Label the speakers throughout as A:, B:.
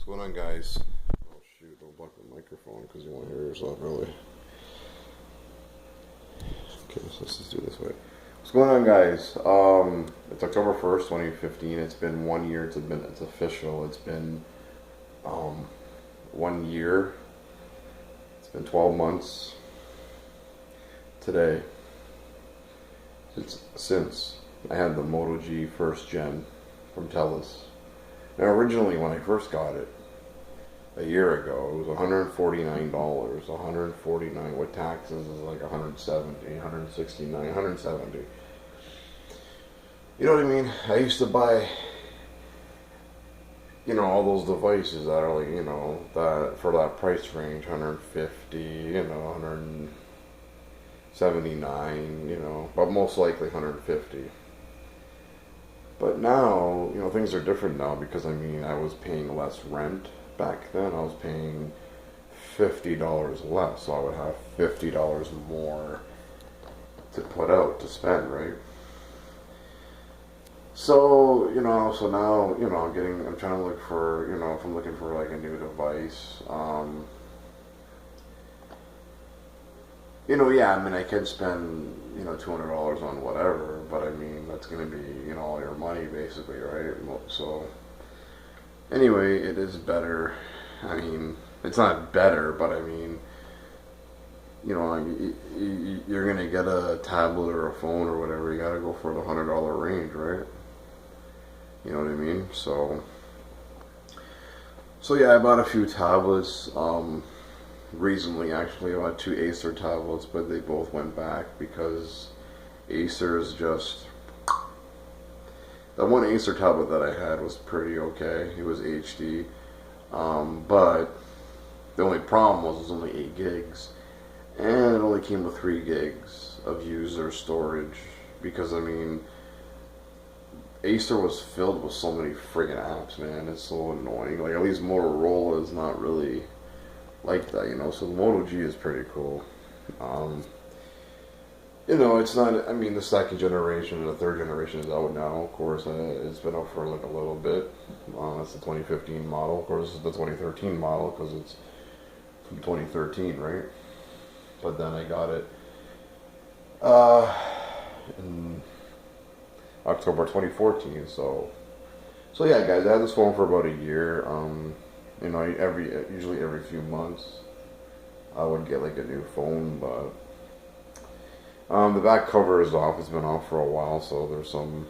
A: going on, guys? Oh shoot, don't block the microphone because you won't hear yourself really. Okay, so let's just do it this way. What's going on, guys? It's October 1st, 2015. It's been 1 year. It's official. It's been 1 year. It's been 12 months today since I had the Moto G first gen from Telus. Now, originally, when I first got it a year ago, it was $149. $149 with taxes is like 170, 169, 170. You know what I mean? I used to buy, all those devices that are like, that for that price range, 150, 179, but most likely 150. But now, things are different now because, I was paying less rent back then. I was paying $50 less, so I would have $50 more to put out, to spend, right? So, so now, I'm trying to look for, if I'm looking for like a new device, I can spend, $200 on whatever, but that's going to be, all your money basically, right? So, anyway, it is better. It's not better, but you're going to get a tablet or a phone or whatever, you got to go for the $100 range, right? You know what I mean? So yeah, I bought a few tablets, recently actually. I bought two Acer tablets, but they both went back because Acer is just... The one Acer tablet that I had was pretty okay. It was HD, but the only problem was it was only 8 gigs, and it only came with 3 gigs of user storage because Acer was filled with so many friggin' apps, man. It's so annoying. Like, at least Motorola is not really like that, so the Moto G is pretty cool. It's not, the second generation and the third generation is out now, of course. It's been out for like a little bit. That's the 2015 model. Of course, this is the 2013 model because it's from 2013, right? But then I got it in October 2014. So yeah, guys, I had this phone for about a year. Usually every few months, I would get like a new phone, but the back cover is off. It's been off for a while, so there's some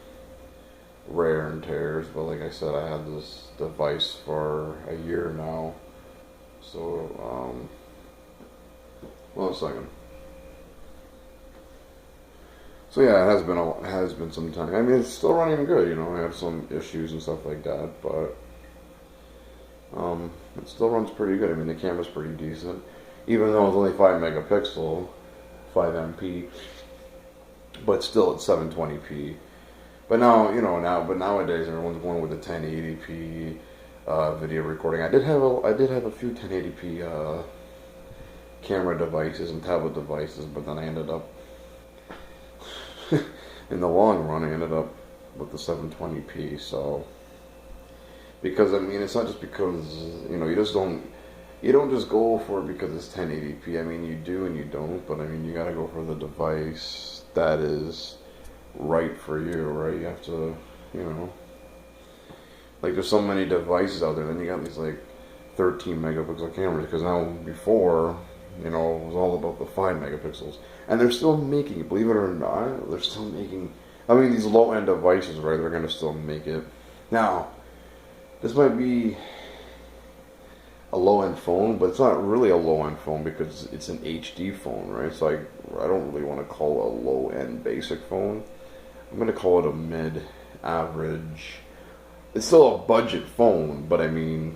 A: wear and tears. But like I said, I had this device for a year now. So, one second. So yeah, it has been some time. It's still running good. I have some issues and stuff like that, but it still runs pretty good. The camera's pretty decent, even though it's only 5 megapixel, 5 MP, but still it's 720p. But now, but nowadays everyone's going with the 1080p video recording. I did have a few 1080p camera devices and tablet devices, but then I ended up in the long run, I ended up with the 720p. So, because it's not just because you don't just go for it because it's 1080p. You do and you don't, but you gotta go for the device that is right for you, right? You have to, like, there's so many devices out there. Then you got these like 13 megapixel cameras, because now before, it was all about the 5 megapixels, and they're still making it. Believe it or not, they're still making. These low-end devices, right? They're gonna still make it. Now, this might be a low-end phone, but it's not really a low-end phone because it's an HD phone, right? So I don't really want to call it a low-end basic phone. I'm going to call it a mid-average. It's still a budget phone, but the main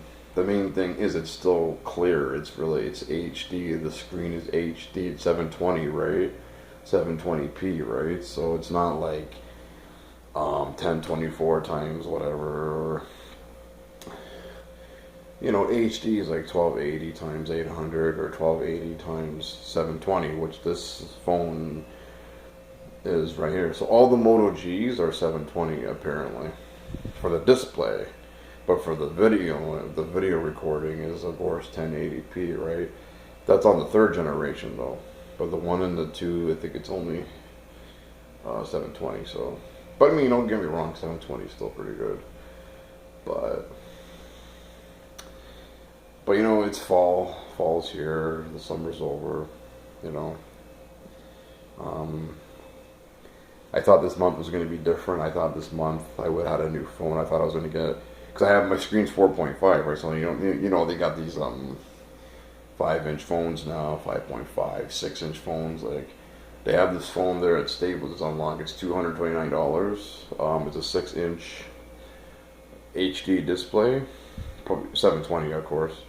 A: thing is it's still clear. It's HD. The screen is HD. It's 720, right? 720p, right? So it's not like 1024 times whatever. HD is like 1280 times 800 or 1280 times 720, which this phone is right here. So all the Moto Gs are 720 apparently for the display. But for the video recording is of course 1080p, right? That's on the third generation though. But the one and the two, I think it's only 720. So, but I mean, don't get me wrong, 720 is still pretty good. But you know, it's fall. Fall's here. The summer's over. You know. I thought this month was going to be different. I thought this month I would have had a new phone. I thought I was going to get, because I have my screen's 4.5, right? So you know they got these 5-inch phones now, 5.5, 6-inch phones. Like they have this phone there at Staples. It's unlocked. It's $229. It's a 6-inch HD display, probably 720, of course.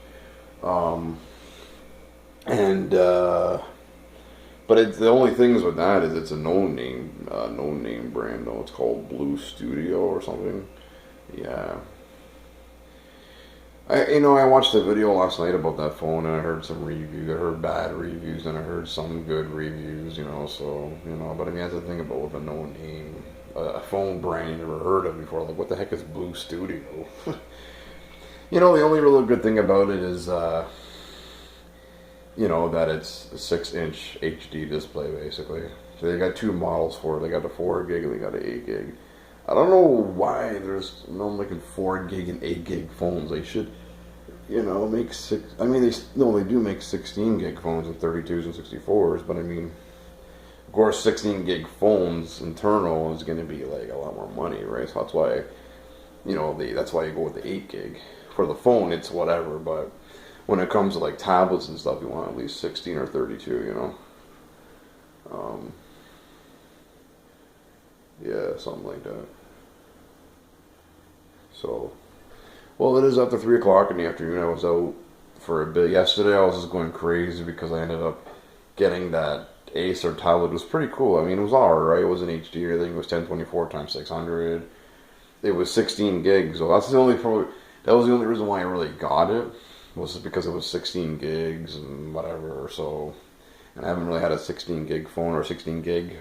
A: But it's, the only things with that is it's a no name brand though. It's called Blue Studio or something. Yeah. I watched the video last night about that phone and I heard some reviews. I heard bad reviews and I heard some good reviews. So but I mean that's the thing about with a no name, a phone brand you never heard of before. Like what the heck is Blue Studio? The only really good thing about it is. That it's a 6-inch HD display basically. So they got two models for it. They got the 4 gig and they got the 8 gig. I don't know why there's no making 4 gig and 8 gig phones. They should, make they do make 16 gig phones and 32s and 64s, but I mean, of course, 16 gig phones internal is going to be like a lot more money, right? So that's why, that's why you go with the 8 gig. For the phone, it's whatever, but when it comes to like tablets and stuff, you want at least 16 or 32, yeah, something like that. So, well, it is after 3 o'clock in the afternoon. I was out for a bit. Yesterday I was just going crazy because I ended up getting that Acer tablet. It was pretty cool. I mean, it was alright. It was an HD. I think it was 1024 times 600. It was 16 gigs. So that was the only reason why I really got it. Was just because it was 16 gigs and whatever, so, and I haven't really had a 16 gig phone or 16 gig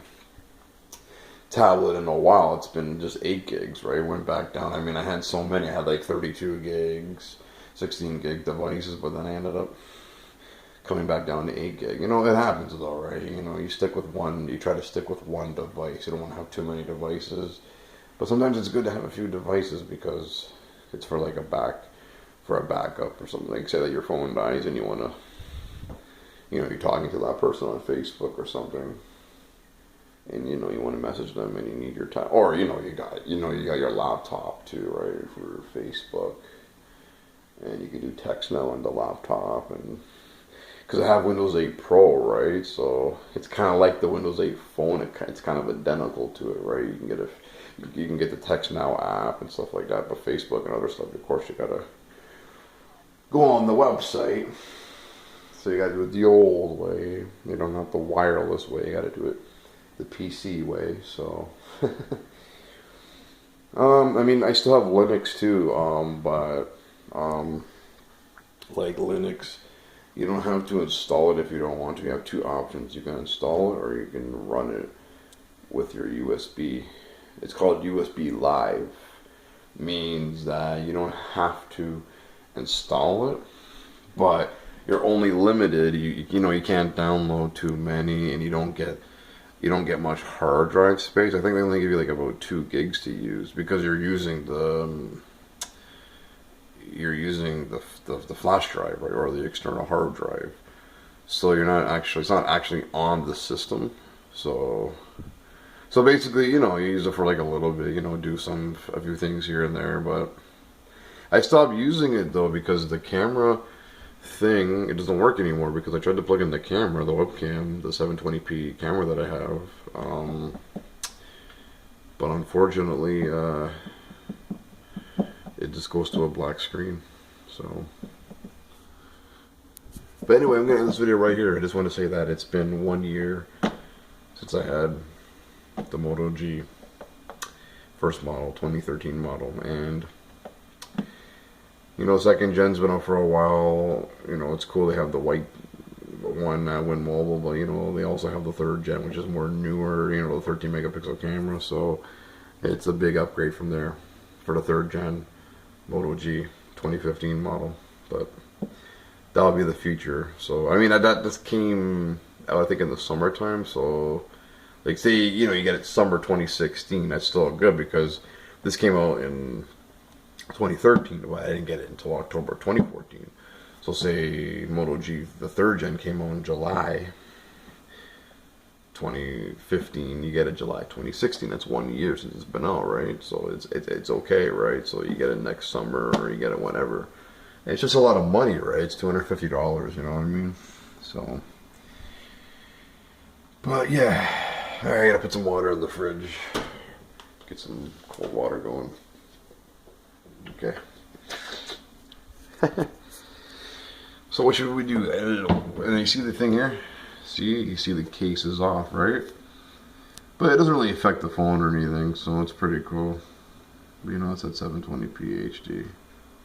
A: tablet in a while. It's been just 8 gigs, right? Went back down. I mean, I had so many. I had like 32 gigs, 16 gig devices, but then I ended up coming back down to 8 gig. It happens though, right? You stick with one, you try to stick with one device. You don't want to have too many devices, but sometimes it's good to have a few devices because it's for like a backup or something. Like say that your phone dies and you want to, you're talking to that person on Facebook or something, and you want to message them and you need your time, or you got your laptop too, right, for Facebook, and you can do text now on the laptop, and because I have Windows 8 Pro, right, so it's kind of like the Windows 8 phone. It's kind of identical to it, right? You can get the Text Now app and stuff like that, but Facebook and other stuff, of course, you gotta go on the website. So you gotta do it the old way. Not the wireless way. You gotta do it the PC way. So, I still have Linux too. But like Linux, you don't have to install it if you don't want to. You have two options. You can install it or you can run it with your USB. It's called USB Live. Means that you don't have to install it, but you're only limited. You can't download too many, and you don't get much hard drive space. I think they only give you like about 2 gigs to use because you're using the flash drive, right, or the external hard drive. So it's not actually on the system. So basically, you use it for like a little bit, do a few things here and there, but I stopped using it though because the camera thing, it doesn't work anymore because I tried to plug in the camera, the webcam, the 720p camera that I have, but unfortunately it just goes to a black screen. So, but anyway, I'm gonna end this video right here. I just want to say that it's been 1 year since I had the Moto G, first model, 2013 model, and second gen's been out for a while. It's cool they have the white one Win Mobile, but they also have the third gen, which is more newer, the 13 megapixel camera, so it's a big upgrade from there for the third gen. Moto G 2015 model, but that'll be the future. So I mean, that just came out, I think, in the summertime. So like, say, you know, you get it summer 2016, that's still good because this came out in 2013, but I didn't get it until October 2014. So say Moto G, the third gen, came out in July 2015, you get it July 2016. That's 1 year since it's been out, right? So it's okay, right? So you get it next summer or you get it whenever. And it's just a lot of money, right? It's $250, you know what I mean? So, but yeah, I gotta put some water in the fridge. Get some cold water going. Okay. So what should we do? And you see the thing here? See, you see the case is off, right? But it doesn't really affect the phone or anything, so it's pretty cool. But you know, it's at 720p HD.